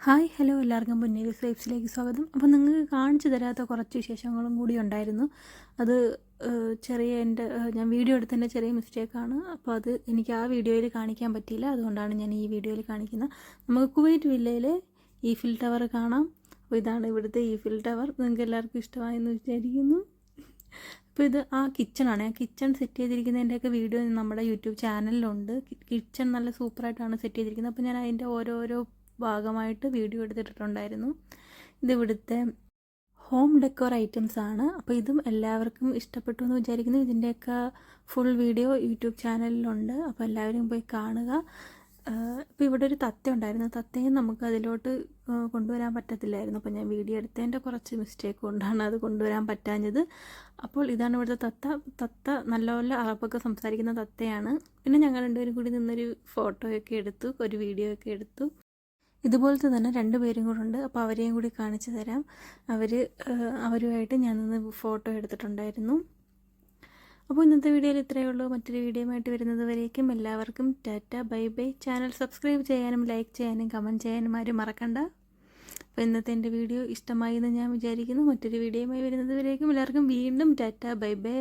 Hi hello എല്ലാവർക്കും പൊന്നേരീസ് വൈബ്സിലേക്ക് സ്വാഗതം. അപ്പോൾ നിങ്ങൾക്ക് കാണിച്ചു തരാത്ത കുറച്ച് വിശേഷങ്ങളും കൂടി ഉണ്ടായിരുന്നു. അത് ചെറിയ ഞാൻ വീഡിയോ എടുത്തതിൻ്റെ ചെറിയ മിസ്റ്റേക്കാണ്. അപ്പോൾ അത് എനിക്ക് ആ വീഡിയോയിൽ കാണിക്കാൻ പറ്റിയില്ല. അതുകൊണ്ടാണ് ഞാൻ ഈ വീഡിയോയിൽ കാണിക്കുന്നത്. നമുക്ക് കുവൈറ്റ് വില്ലയിലെ ഈഫിൽ ടവർ കാണാം. അപ്പോൾ ഇതാണ് ഇവിടുത്തെ ഈഫിൽ ടവർ. നിങ്ങൾക്ക് എല്ലാവർക്കും ഇഷ്ടമായെന്ന് വിചാരിക്കുന്നു. അപ്പോൾ ഇത് ആ കിച്ചണാണ്. ആ കിച്ചൺ സെറ്റ് ചെയ്തിരിക്കുന്നതിൻ്റെയൊക്കെ വീഡിയോ നമ്മുടെ യൂട്യൂബ് ചാനലിലുണ്ട്. കിച്ചൺ നല്ല സൂപ്പറായിട്ടാണ് സെറ്റ് ചെയ്തിരിക്കുന്നത്. അപ്പോൾ ഞാൻ അതിൻ്റെ ഓരോരോ ഭാഗമായിട്ട് വീഡിയോ എടുത്തിട്ടുണ്ടായിരുന്നു. ഇതിവിടുത്തെ ഹോം ഡെക്കോർ ഐറ്റംസ് ആണ്. അപ്പോൾ ഇതും എല്ലാവർക്കും ഇഷ്ടപ്പെട്ടു എന്ന് വിചാരിക്കുന്നു. ഇതിൻ്റെയൊക്കെ ഫുൾ വീഡിയോ യൂട്യൂബ് ചാനലിലുണ്ട്. അപ്പോൾ എല്ലാവരും പോയി കാണുക. ഇപ്പോൾ ഇവിടെ ഒരു തത്ത ഉണ്ടായിരുന്നു. തത്തയും നമുക്ക് അതിലോട്ട് കൊണ്ടുവരാൻ പറ്റത്തില്ലായിരുന്നു. അപ്പോൾ ഞാൻ വീഡിയോ എടുത്തതിൻ്റെ കുറച്ച് മിസ്റ്റേക്ക് കൊണ്ടാണ് അത് കൊണ്ടുവരാൻ പറ്റാഞ്ഞത്. അപ്പോൾ ഇതാണ് ഇവിടുത്തെ തത്ത നല്ലപോലെ അറബൊക്കെ സംസാരിക്കുന്ന തത്തയാണ്. പിന്നെ ഞങ്ങൾ രണ്ടുപേരും കൂടി നിന്നൊരു ഫോട്ടോയൊക്കെ എടുത്തു, ഒരു വീഡിയോ ഒക്കെ എടുത്തു. ഇതുപോലത്തെ തന്നെ 2 പേരും കൂടെ ഉണ്ട്. അപ്പോൾ അവരെയും കൂടി കാണിച്ചു തരാം. അവരുമായിട്ട് ഞാൻ നിന്ന് ഫോട്ടോ എടുത്തിട്ടുണ്ടായിരുന്നു. അപ്പോൾ ഇന്നത്തെ വീഡിയോയിൽ ഇത്രയേ ഉള്ളൂ. മറ്റൊരു വീഡിയോയുമായിട്ട് വരുന്നത് വരേക്കും എല്ലാവർക്കും Tata bye bye. Channel subscribe ചെയ്യാനും ലൈക്ക് ചെയ്യാനും കമൻറ്റ് ചെയ്യാനും ആരും മറക്കണ്ട. അപ്പോൾ ഇന്നത്തെ എൻ്റെ വീഡിയോ ഇഷ്ടമായി എന്ന് ഞാൻ വിചാരിക്കുന്നു. മറ്റൊരു വീഡിയോയുമായി വരുന്നത് വരേക്കും എല്ലാവർക്കും വീണ്ടും ടാറ്റ ബൈ ബൈ.